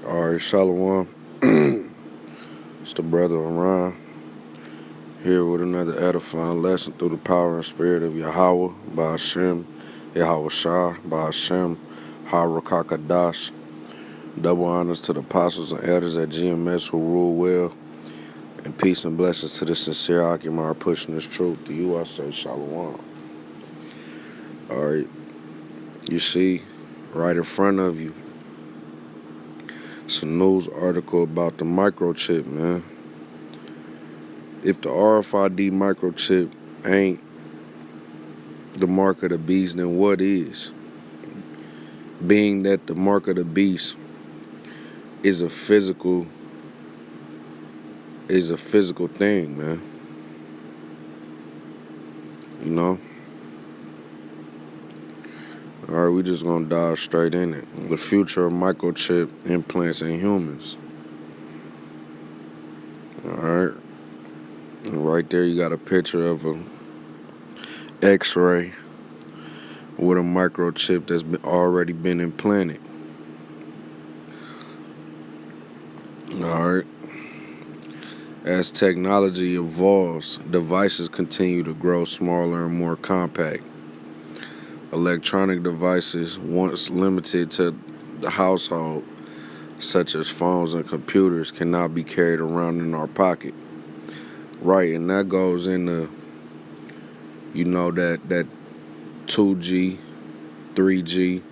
Alright, Shalawam. It's the brother Ron here with another edifying lesson through the power and spirit of Yahawah, Bahasham, Yahawashi, Bahasham, Rawchaa, Qadash. Double honors to the apostles and elders at GMS who rule well, and peace and blessings to the sincere occupant pushing this truth. To you I say Shalawam. Alright, you see, right in front of you, it's a news article about the microchip, man. If the RFID microchip ain't the mark of the beast, then what is? Being that the mark of the beast is a physical thing, man. You know? Alright, we just gonna dive straight in it. The future of microchip implants in humans. Alright. And right there you got a picture of a X-ray with a microchip that's already been implanted. Alright. As technology evolves, devices continue to grow smaller and more compact. Electronic devices, once limited to the household, such as phones and computers, cannot be carried around in our pocket. Right, and that goes into, you know, that 2G, 3G.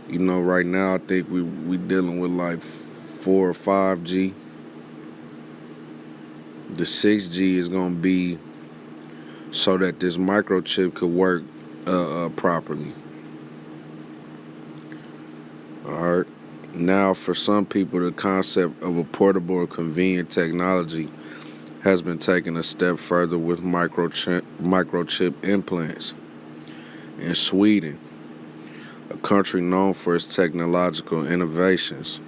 You know, right now I think we dealing with like 4 or 5G. The 6G is gonna be so that this microchip could work properly. Alright. Now, for some people, the concept of a portable or convenient technology has been taken a step further with microchip implants. In Sweden, a country known for its technological innovations,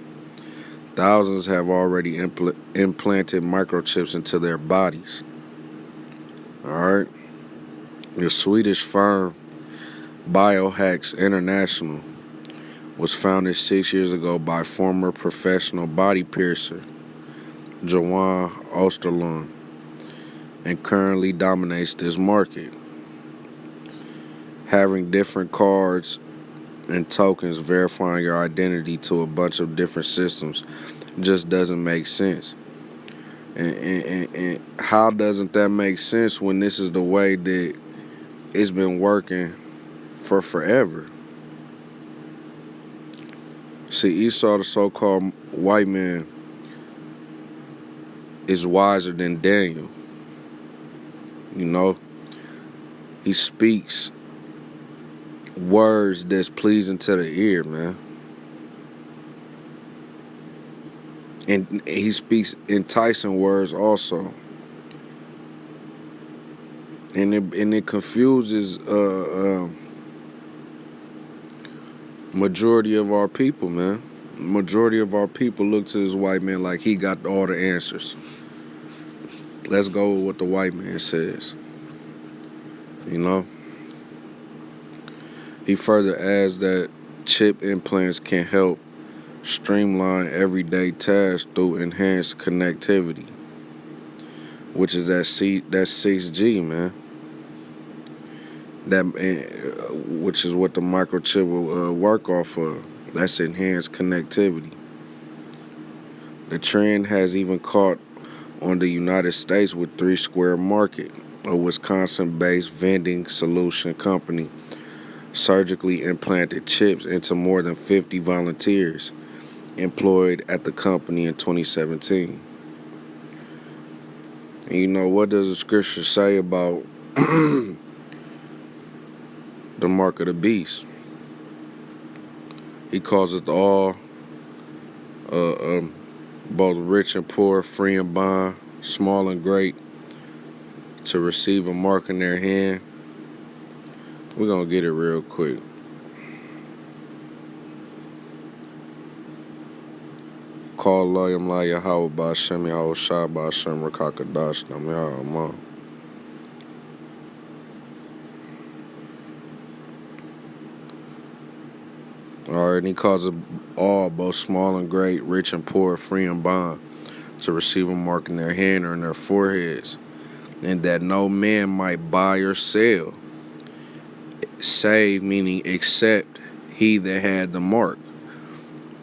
thousands have already implanted microchips into their bodies. Alright. The Swedish firm Biohacks International was founded 6 years ago by former professional body piercer Johan Osterlund and currently dominates this market. Having different cards and tokens verifying your identity to a bunch of different systems just doesn't make sense. And how doesn't that make sense when this is the way that it's been working for forever? See, Esau, the so-called white man, is wiser than Daniel. You know, he speaks words that's pleasing to the ear, man. And he speaks enticing words also. And it confuses majority of our people, man. Majority of our people look to this white man like he got all the answers. Let's go with what the white man says. You know? He further adds that chip implants can help streamline everyday tasks through enhanced connectivity, which is that 6G, man. Which is what the microchip will work off of. That's enhanced connectivity. The trend has even caught on the United States with 3 Square Market, a Wisconsin-based vending solution company, surgically implanted chips into more than 50 volunteers employed at the company in 2017. And you know, what does the scripture say about the mark of the beast? He calls it all, both rich and poor, free and bond, small and great, to receive a mark in their hand. We're going to get it real quick. Call Layam La Yahawah Bahasham Yahawashi Bahasham Rawchaa Qadash Nam Yahawah. Alright, and he calls it all, both small and great, rich and poor, free and bond, to receive a mark in their hand or in their foreheads, and that no man might buy or sell, save, meaning except he that had the mark,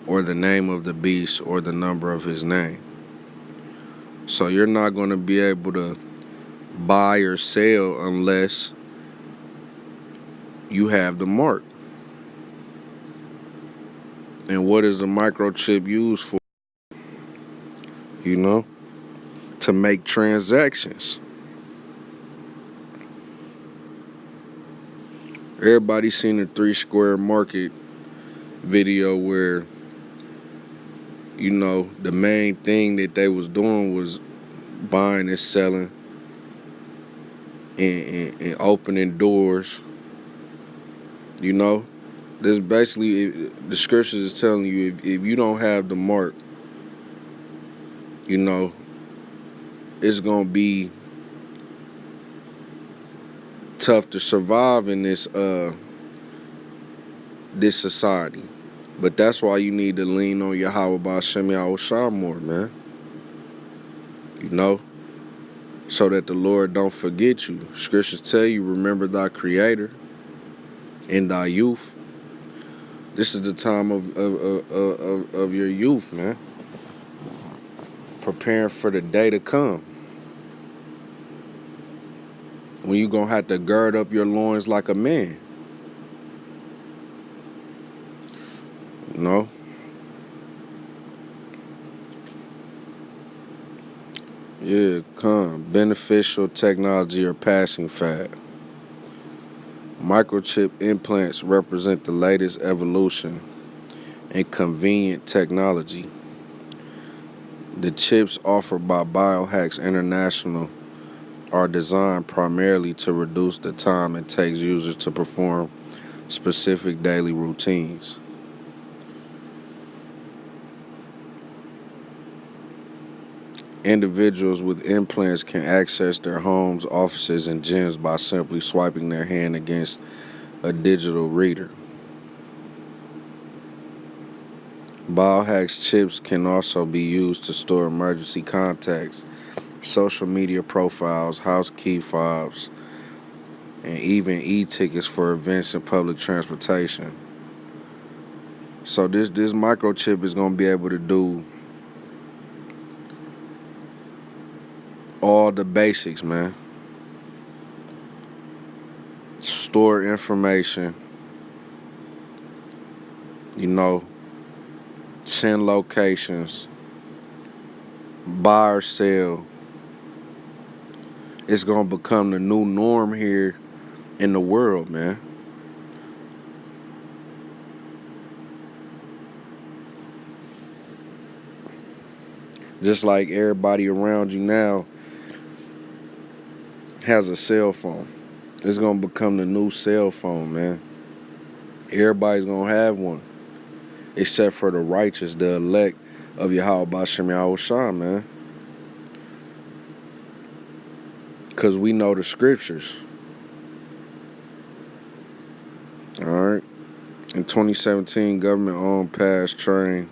or the name of the beast, or the number of his name. So you're not going to be able to buy or sell unless you have the mark. And what is the microchip used for? You know, to make transactions. Everybody seen the 3 Square Market video where, you know, the main thing that they was doing was buying and selling and opening doors. You know, this basically, the scriptures is telling you, if you don't have the mark, you know, it's going to be tough to survive in this society. But that's why you need to lean on Yahawah, Bahasham, Yahawah more, man. You know, so that the Lord don't forget you. Scriptures tell you, remember thy Creator in thy youth. This is the time of your youth, man. Preparing for the day to come, when you gonna have to gird up your loins like a man. You know? Yeah, come. Beneficial technology or passing fad. Microchip implants represent the latest evolution in convenient technology. The chips offered by Biohacks International are designed primarily to reduce the time it takes users to perform specific daily routines. Individuals with implants can access their homes, offices, and gyms by simply swiping their hand against a digital reader. Biohacks chips can also be used to store emergency contacts, social media profiles, house key fobs, and even e-tickets for events and public transportation. So this microchip is going to be able to do all the basics, man. Store information, you know, send locations, buy or sell. It's going to become the new norm here in the world, man. Just like everybody around you now has a cell phone. It's going to become the new cell phone, man. Everybody's going to have one, except for the righteous, the elect of Yahawah, Bahasham, Yahawah, man. Because we know the scriptures. All right. In 2017, government-owned passenger train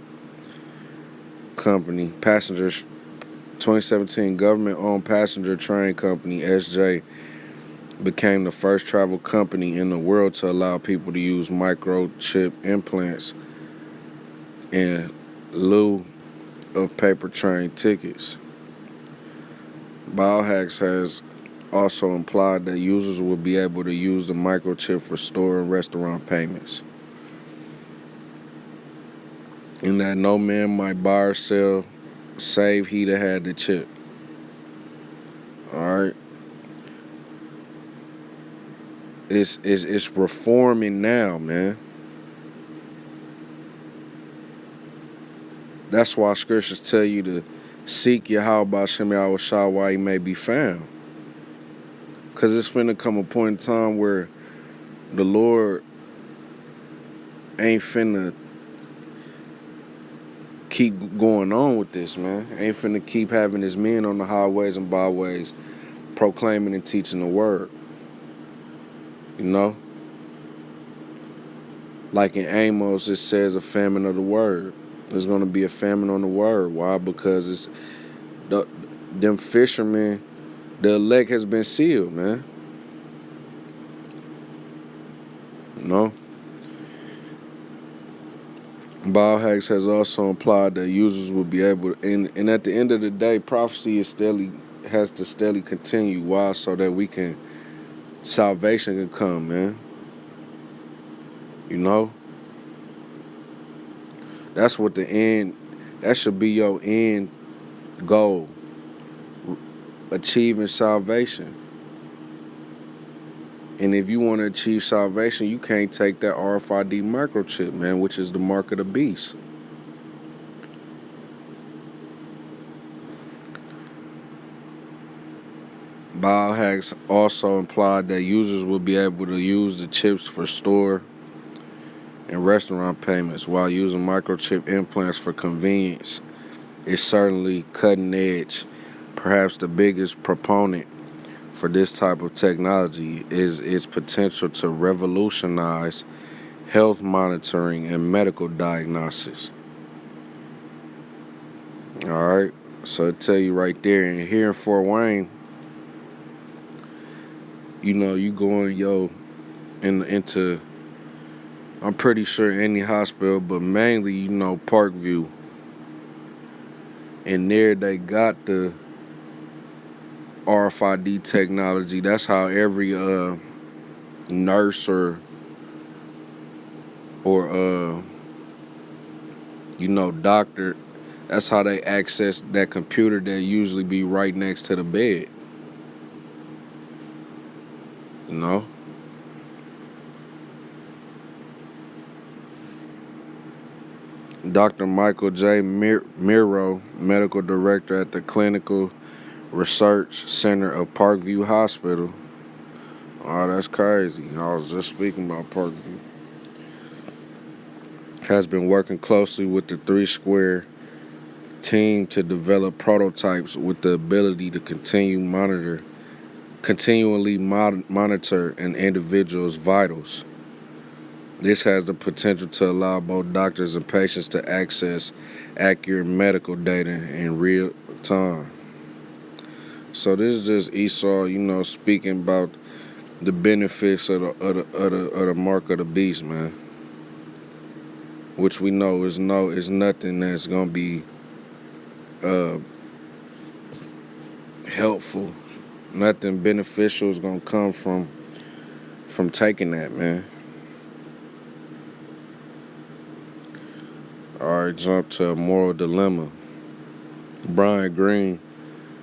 company, 2017 government-owned passenger train company, SJ, became the first travel company in the world to allow people to use microchip implants in lieu of paper train tickets. Biohacks has also implied that users will be able to use the microchip for store and restaurant payments, and that no man might buy or sell save he that had the chip. All right. It's reforming now, man. That's why scriptures tell you to seek Yahawah Bahasham Yahawah while he may be found. Because it's finna come a point in time where the Lord ain't finna keep going on with this, man. Ain't finna keep having his men on the highways and byways proclaiming and teaching the word. You know? Like in Amos, it says a famine of the word. There's going to be a famine on the word. Why? Because it's them fishermen, the elect has been sealed, man. You know? Biohacks has also implied that users will be able to, and at the end of the day, prophecy has to steadily continue. Why? So that salvation can come, man. You know? That's what that should be your end goal. Achieving salvation. And if you want to achieve salvation, you can't take that RFID microchip, man, which is the mark of the beast. Biohacks also implied that users will be able to use the chips for store and restaurant payments while using microchip implants for convenience. Is certainly cutting edge. Perhaps the biggest proponent for this type of technology is its potential to revolutionize health monitoring and medical diagnostics. All right, so I tell you right there, and here in Fort Wayne, you know, you going into I'm pretty sure any hospital, but mainly Parkview, and there they got the RFID technology. That's how every nurse or doctor. That's how they access that computer that usually be right next to the bed. You know. Dr. Michael J. Miro, medical director at the Clinical Research Center of Parkview Hospital. Oh, that's crazy. I was just speaking about Parkview. Has been working closely with the Three Square team to develop prototypes with the ability to continually monitor an individual's vitals. This has the potential to allow both doctors and patients to access accurate medical data in real time. So this is just Esau, speaking about the benefits of the mark of the beast, man. Which we know is nothing that's gonna be helpful. Nothing beneficial is gonna come from taking that, man. All right, jump to a moral dilemma. Brian Green,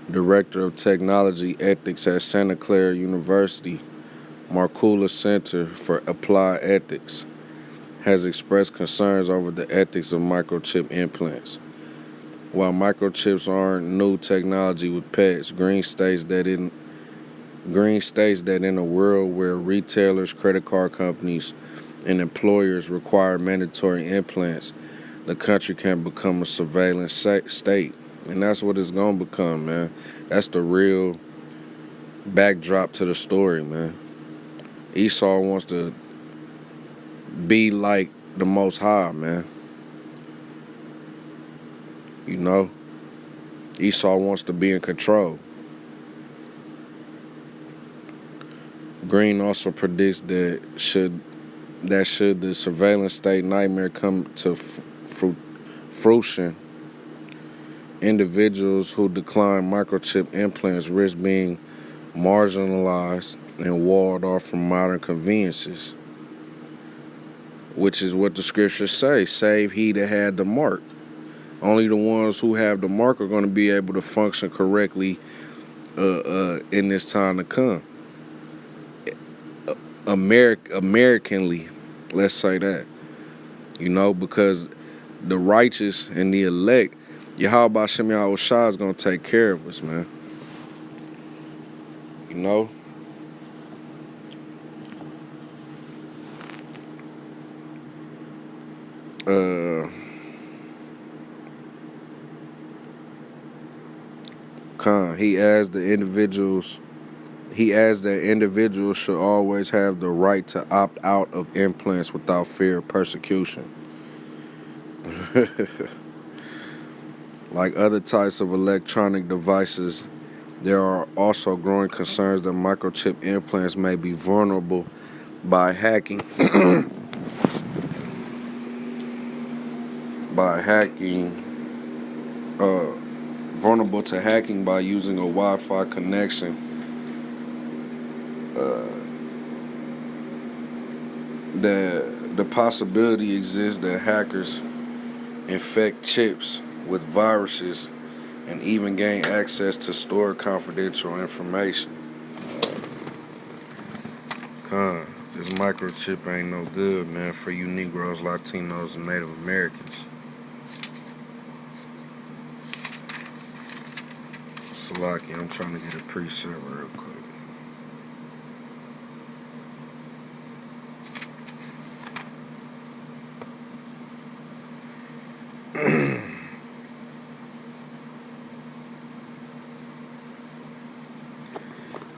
Director of Technology Ethics at Santa Clara University, Markula Center for Applied Ethics, has expressed concerns over the ethics of microchip implants. While microchips aren't new technology with pets, Green states that in a world where retailers, credit card companies, and employers require mandatory implants, the country can become a surveillance state. And that's what it's going to become, man. That's the real backdrop to the story, man. Esau wants to be like the Most High, man. You know? Esau wants to be in control. Green also predicts that should the surveillance state nightmare come to fruition, individuals who decline microchip implants risk being marginalized and walled off from modern conveniences, which is what the scriptures say, save he that had the mark. Only the ones who have the mark are going to be able to function correctly in this time to come. Americanly, let's say that. Because the righteous and the elect, Bahasham is going to take care of us, man. You know? He asked the individuals He adds that individuals should always have the right to opt out of implants without fear of persecution. Like other types of electronic devices, there are also growing concerns that microchip implants may be vulnerable by hacking uh, vulnerable to hacking by using a Wi-Fi connection. The possibility exists that hackers infect chips with viruses and even gain access to stored confidential information. This microchip ain't no good, man, for you Negroes, Latinos, and Native Americans. Salaki, I'm trying to get a preset real quick.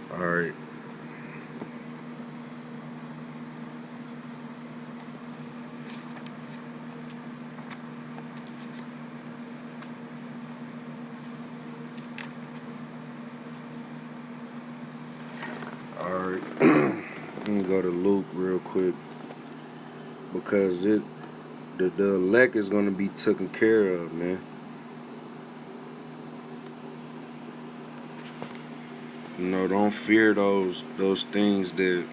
Alright. Alright. Let me go to Luke real quick. Because the elect is going to be taken care of, man. You know, don't fear those things that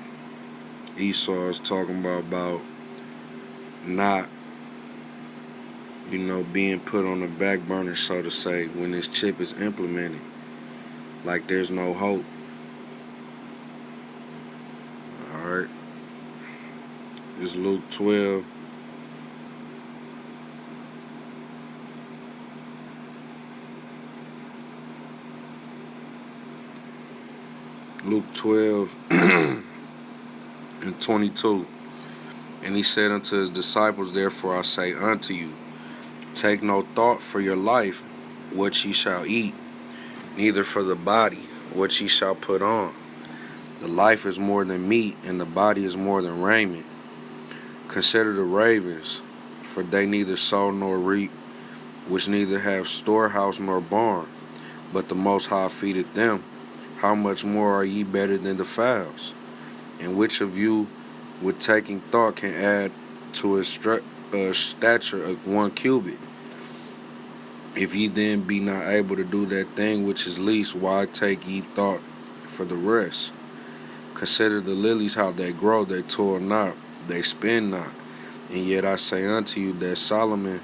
Esau is talking about not, being put on the back burner, so to say, when this chip is implemented. Like there's no hope. Alright. It's Luke 12. Luke 12 and 22. And he said unto his disciples, therefore I say unto you, take no thought for your life, what ye shall eat, neither for the body, what ye shall put on. The life is more than meat, and the body is more than raiment. Consider the ravens, for they neither sow nor reap, which neither have storehouse nor barn, but the Most High feedeth them. How much more are ye better than the fowls? And which of you, with taking thought, can add to his stature of 1 cubit? If ye then be not able to do that thing which is least, why take ye thought for the rest? Consider the lilies, how they grow, they toil not, they spin not. And yet I say unto you that Solomon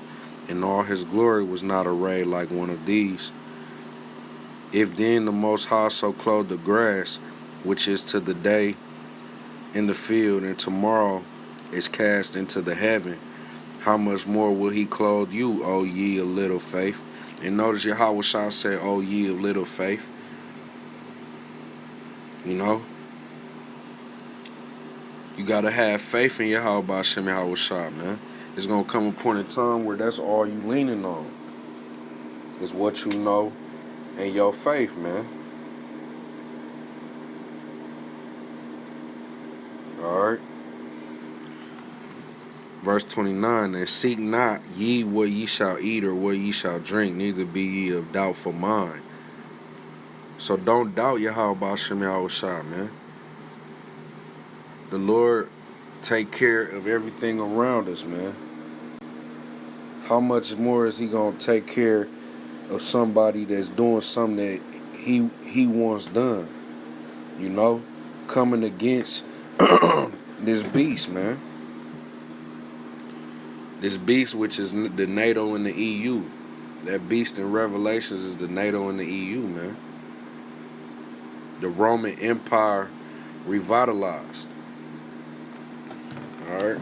in all his glory was not arrayed like one of these. If then the Most High so clothe the grass, which is to the day in the field, and tomorrow is cast into the heaven, how much more will he clothe you, O ye of little faith? And notice Yahawashi said, O ye of little faith. You know? You gotta have faith in Yahawah Bahasham Yahawashi, man. It's gonna come a point in time where that's all you leaning on. Is what you know and your faith, man. Alright. Verse 29, and seek not ye what ye shall eat or what ye shall drink, neither be ye of doubtful mind. So don't doubt Yahawah Bahasham Yahawashi, man. The Lord take care of everything around us, man. How much more is he gonna take care of somebody that's doing something that he wants done? You know? Coming against this beast, man. This beast, which is the NATO and the EU. That beast in Revelations is the NATO and the EU, man. The Roman Empire revitalized. Alright?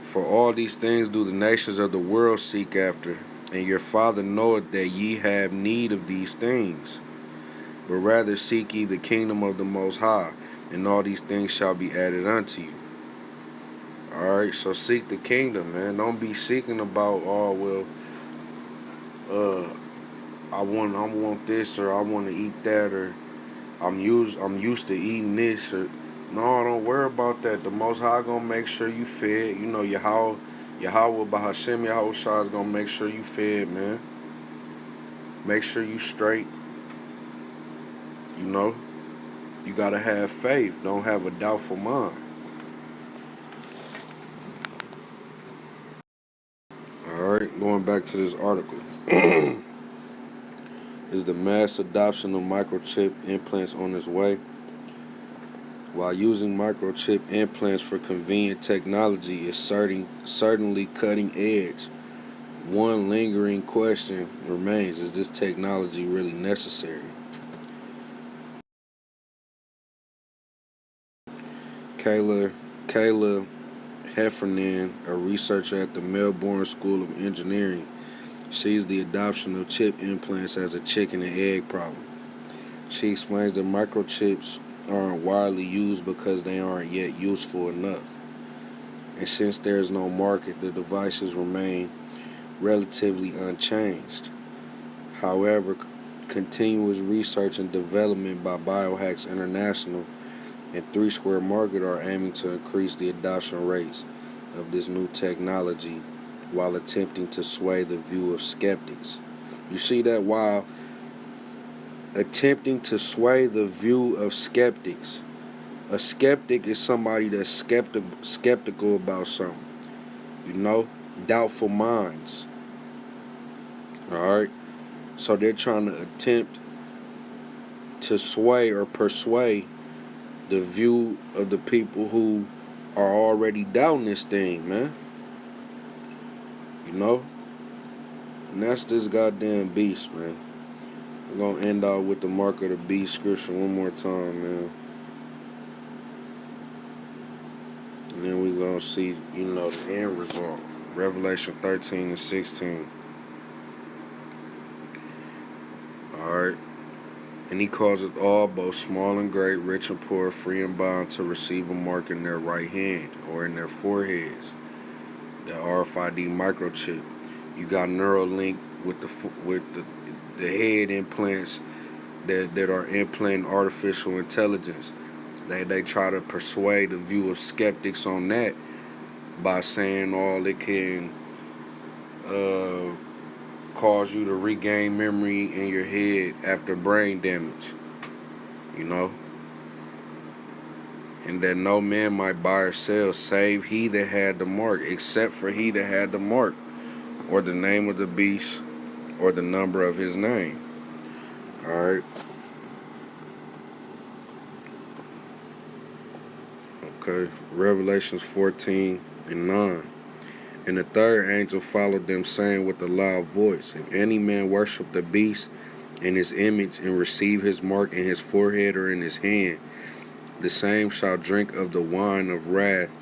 For all these things do the nations of the world seek after, and your Father knoweth that ye have need of these things. But rather seek ye the kingdom of the Most High, and all these things shall be added unto you. Alright, so seek the kingdom, man. Don't be seeking about, I want this, or I want to eat that, or I'm used to eating this. Or, no, don't worry about that. The Most High gonna make sure you fed. You know, Yahawah, Bahasham, Yahawashi is gonna make sure you fed, man. Make sure you straight. You know, you gotta have faith. Don't have a doubtful mind. All right, going back to this article. Is the mass adoption of microchip implants on its way? While using microchip implants for convenient technology is certainly cutting edge, one lingering question remains: is this technology really necessary? Kayla Heffernan, a researcher at the Melbourne School of Engineering, sees the adoption of chip implants as a chicken and egg problem. She explains that microchips aren't widely used because they aren't yet useful enough. And since there is no market, the devices remain relatively unchanged. However, continuous research and development by Biohacks International and 3 Square Market are aiming to increase the adoption rates of this new technology while attempting to sway the view of skeptics. You see that? While attempting to sway the view of skeptics. A skeptic is somebody that's skeptical about something. You know? Doubtful minds. Alright? So they're trying to attempt to sway or persuade the view of the people who are already doubting this thing, man. You know? And that's this goddamn beast, man. We're going to end out with the mark of the beast scripture one more time, man. And then we're going to see, the end result. Revelation 13 and 16. Alright. And he causeth all, both small and great, rich and poor, free and bond, to receive a mark in their right hand or in their foreheads. The RFID microchip. You got Neuralink with the head implants that are implanting artificial intelligence. They try to persuade the view of skeptics on that by saying all it can cause you to regain memory in your head after brain damage. You know? And that no man might buy or sell save he that had the mark, except for he that had the mark, or the name of the beast, or the number of his name. Alright. Okay. Revelations 14 and 9. And the third angel followed them, saying with a loud voice, if any man worship the beast in his image, and receive his mark in his forehead or in his hand, the same shall drink of the wine of wrath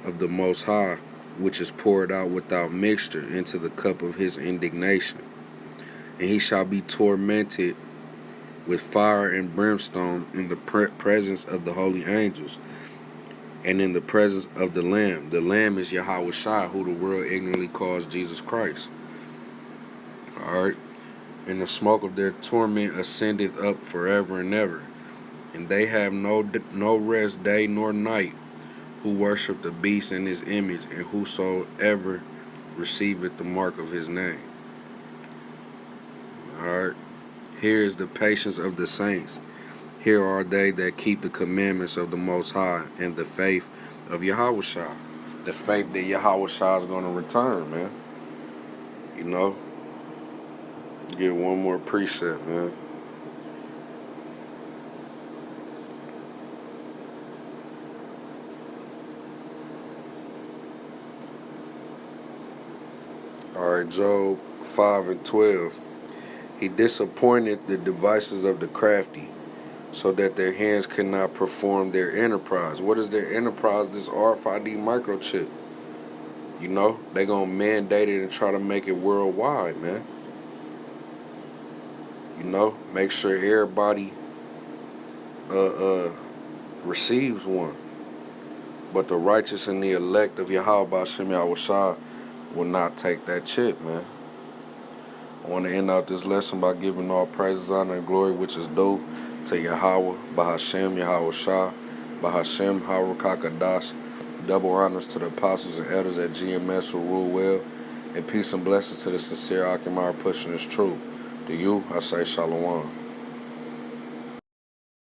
of the Most High, which is poured out without mixture into the cup of his indignation. And he shall be tormented with fire and brimstone in the presence of the holy angels, and in the presence of the Lamb. The Lamb is Yahawashi, who the world ignorantly calls Jesus Christ. Alright? And the smoke of their torment ascendeth up forever and ever. And they have no rest day nor night, who worship the beast in his image, and whosoever receiveth the mark of his name. Alright? Here is the patience of the saints. Here are they that keep the commandments of the Most High and the faith of Yahawashi. The faith that Yahawashi is going to return, man. You know? Get one more precept, man. Alright, Job 5 and 12. He disappointed the devices of the crafty, so that their hands cannot perform their enterprise. What is their enterprise? This RFID microchip. You know, they gonna mandate it and try to make it worldwide, man. You know, make sure everybody receives one. But the righteous and the elect of Yahawah Bahasham Yahawashi will not take that chip, man. I want to end out this lesson by giving all praises, honor, and glory which is due to Yahawah, Bahasham, Yahawashi, Bahasham, Rawchaa, Qadash. Double honors to the apostles and elders at GMS who rule well, and peace and blessings to the sincere Akamar pushing his truth. To you, I say Shalawam.